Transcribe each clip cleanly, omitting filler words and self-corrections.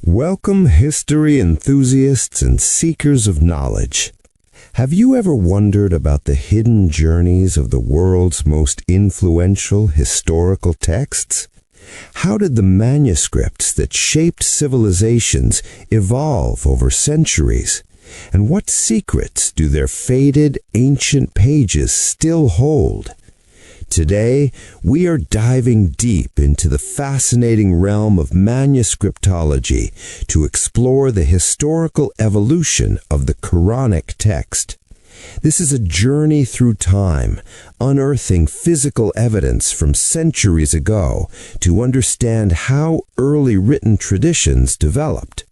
Welcome, history enthusiasts and seekers of knowledge. Have you ever wondered about the hidden journeys of the world's most influential historical texts? How did the manuscripts that shaped civilizations evolve over centuries? And what secrets do their faded, ancient pages still hold? Today, we are diving deep into the fascinating realm of manuscriptology to explore the historical evolution of the Quranic text. This is a journey through time, unearthing physical evidence from centuries ago to understand how early written traditions developed.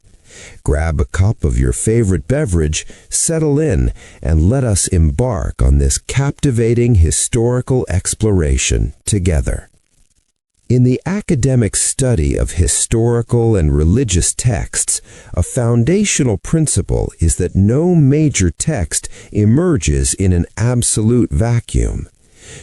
Grab a cup of your favorite beverage, settle in, and let us embark on this captivating historical exploration together. In the academic study of historical and religious texts, a foundational principle is that no major text emerges in an absolute vacuum.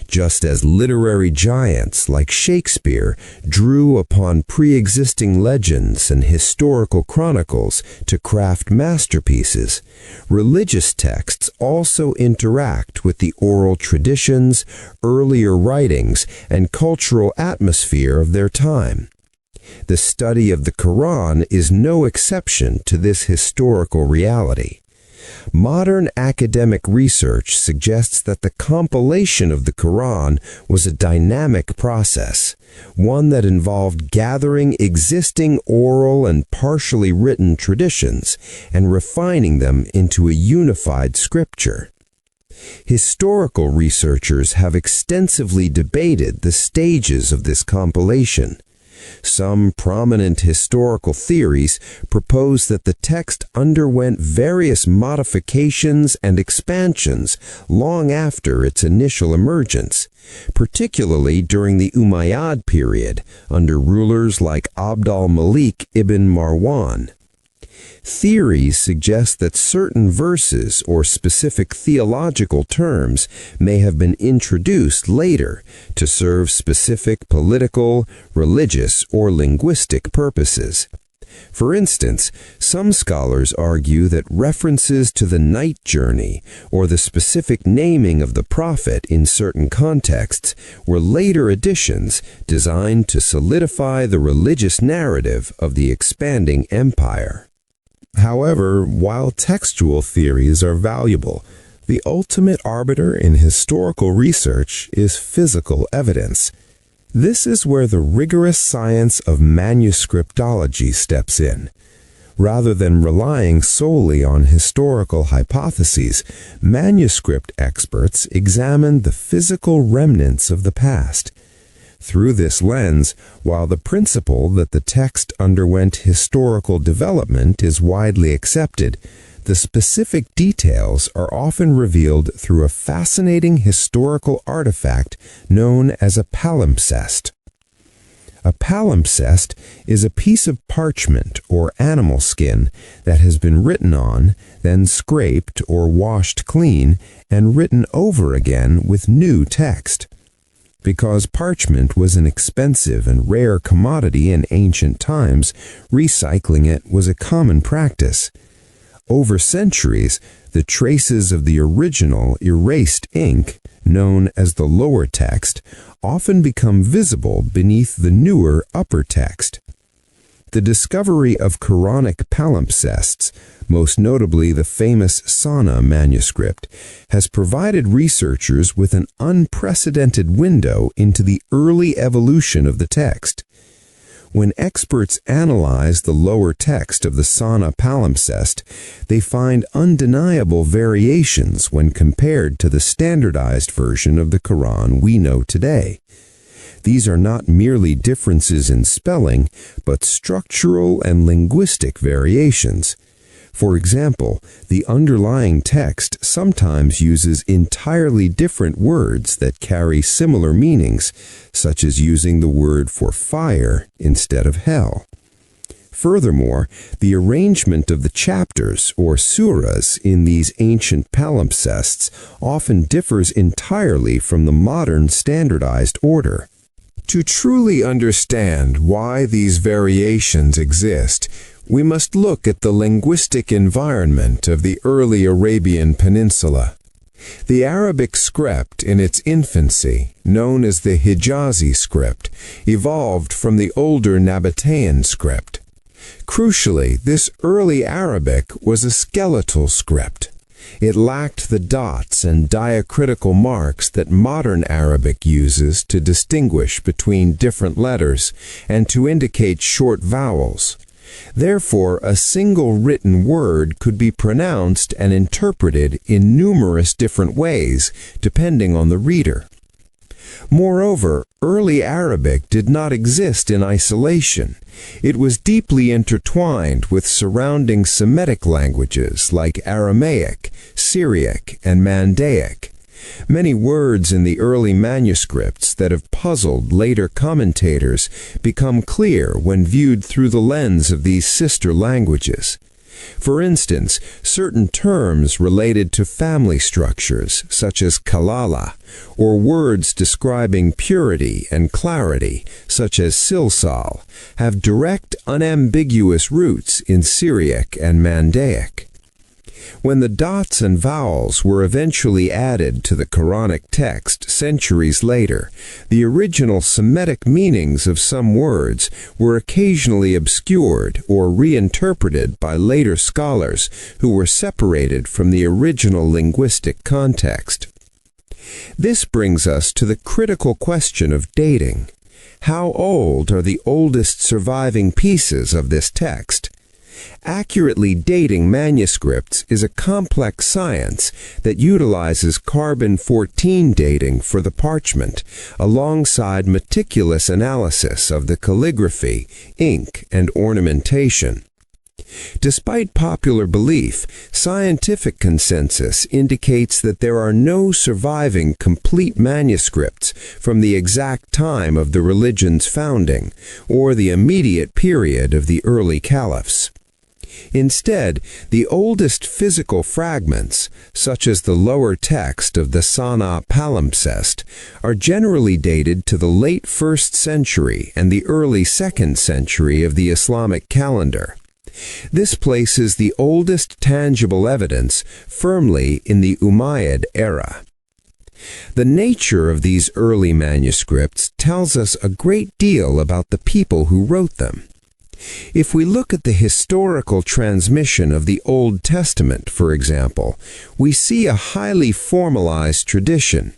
Just as literary giants like Shakespeare drew upon pre-existing legends and historical chronicles to craft masterpieces, religious texts also interact with the oral traditions, earlier writings, and cultural atmosphere of their time. The study of the Quran is no exception to this historical reality. Modern academic research suggests that the compilation of the Quran was a dynamic process, one that involved gathering existing oral and partially written traditions and refining them into a unified scripture. Historical researchers have extensively debated the stages of this compilation. Some prominent historical theories propose that the text underwent various modifications and expansions long after its initial emergence, particularly during the Umayyad period under rulers like Abd al-Malik ibn Marwan. Theories suggest that certain verses or specific theological terms may have been introduced later to serve specific political, religious, or linguistic purposes. For instance, some scholars argue that references to the night journey or the specific naming of the prophet in certain contexts were later additions designed to solidify the religious narrative of the expanding empire. However, while textual theories are valuable, the ultimate arbiter in historical research is physical evidence. This is where the rigorous science of manuscriptology steps in. Rather than relying solely on historical hypotheses, manuscript experts examine the physical remnants of the past. Through this lens, while the principle that the text underwent historical development is widely accepted, the specific details are often revealed through a fascinating historical artifact known as a palimpsest. A palimpsest is a piece of parchment or animal skin that has been written on, then scraped or washed clean, and written over again with new text. Because parchment was an expensive and rare commodity in ancient times, recycling it was a common practice. Over centuries, the traces of the original erased ink, known as the lower text, often become visible beneath the newer upper text. The discovery of Quranic palimpsests, most notably the famous Sana manuscript, has provided researchers with an unprecedented window into the early evolution of the text. When experts analyze the lower text of the Sana palimpsest, they find undeniable variations when compared to the standardized version of the Quran we know today. These are not merely differences in spelling, but structural and linguistic variations. For example, the underlying text sometimes uses entirely different words that carry similar meanings, such as using the word for fire instead of hell. Furthermore, the arrangement of the chapters or surahs in these ancient palimpsests often differs entirely from the modern standardized order. To truly understand why these variations exist, we must look at the linguistic environment of the early Arabian Peninsula. The Arabic script in its infancy, known as the Hijazi script, evolved from the older Nabatean script. Crucially, this early Arabic was a skeletal script. It lacked the dots and diacritical marks that modern Arabic uses to distinguish between different letters and to indicate short vowels. Therefore, a single written word could be pronounced and interpreted in numerous different ways, depending on the reader. Moreover, early Arabic did not exist in isolation. It was deeply intertwined with surrounding Semitic languages like Aramaic, Syriac, and Mandaic. Many words in the early manuscripts that have puzzled later commentators become clear when viewed through the lens of these sister languages. For instance, certain terms related to family structures, such as kalala, or words describing purity and clarity, such as silsal, have direct, unambiguous roots in Syriac and Mandaic. When the dots and vowels were eventually added to the Quranic text centuries later, the original Semitic meanings of some words were occasionally obscured or reinterpreted by later scholars who were separated from the original linguistic context. This brings us to the critical question of dating. How old are the oldest surviving pieces of this text? Accurately dating manuscripts is a complex science that utilizes carbon-14 dating for the parchment, alongside meticulous analysis of the calligraphy, ink, and ornamentation. Despite popular belief, scientific consensus indicates that there are no surviving complete manuscripts from the exact time of the religion's founding or the immediate period of the early caliphs. Instead, the oldest physical fragments, such as the lower text of the Sana'a palimpsest, are generally dated to the late 1st century and the early 2nd century of the Islamic calendar. This places the oldest tangible evidence firmly in the Umayyad era. The nature of these early manuscripts tells us a great deal about the people who wrote them. If we look at the historical transmission of the Old Testament, for example, we see a highly formalized tradition.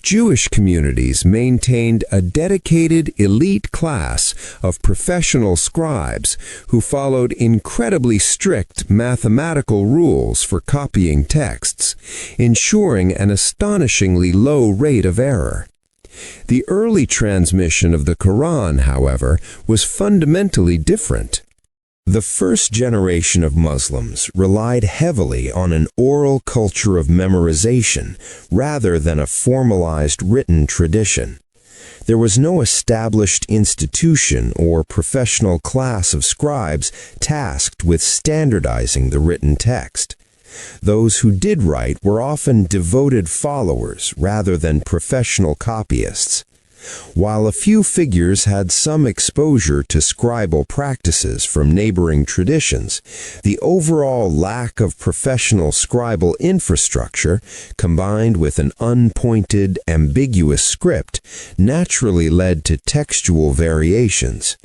Jewish communities maintained a dedicated elite class of professional scribes who followed incredibly strict mathematical rules for copying texts, ensuring an astonishingly low rate of error. The early transmission of the Quran, however, was fundamentally different. The first generation of Muslims relied heavily on an oral culture of memorization rather than a formalized written tradition. There was no established institution or professional class of scribes tasked with standardizing the written text. Those who did write were often devoted followers rather than professional copyists. While a few figures had some exposure to scribal practices from neighboring traditions, the overall lack of professional scribal infrastructure, combined with an unpointed, ambiguous script, naturally led to textual variations.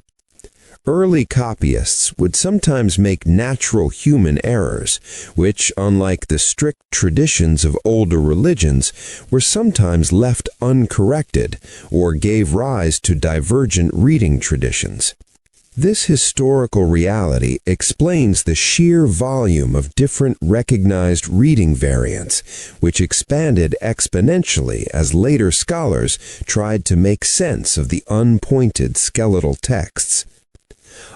Early copyists would sometimes make natural human errors, which, unlike the strict traditions of older religions, were sometimes left uncorrected or gave rise to divergent reading traditions. This historical reality explains the sheer volume of different recognized reading variants, which expanded exponentially as later scholars tried to make sense of the unpointed skeletal texts.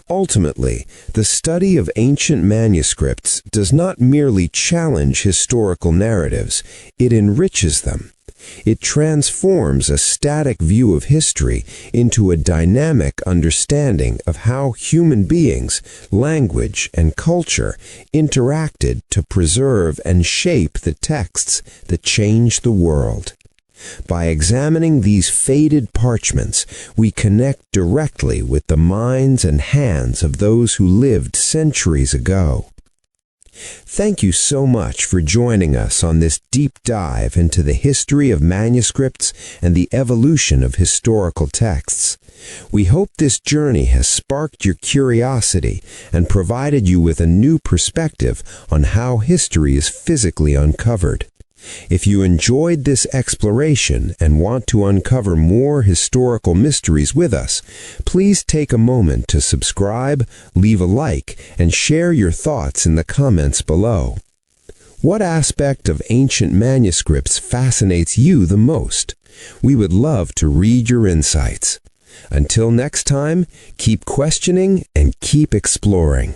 Ultimately, the study of ancient manuscripts does not merely challenge historical narratives, it enriches them. It transforms a static view of history into a dynamic understanding of how human beings, language, and culture interacted to preserve and shape the texts that changed the world. By examining these faded parchments, we connect directly with the minds and hands of those who lived centuries ago. Thank you so much for joining us on this deep dive into the history of manuscripts and the evolution of historical texts. We hope this journey has sparked your curiosity and provided you with a new perspective on how history is physically uncovered. If you enjoyed this exploration and want to uncover more historical mysteries with us, please take a moment to subscribe, leave a like, and share your thoughts in the comments below. What aspect of ancient manuscripts fascinates you the most? We would love to read your insights. Until next time, keep questioning and keep exploring.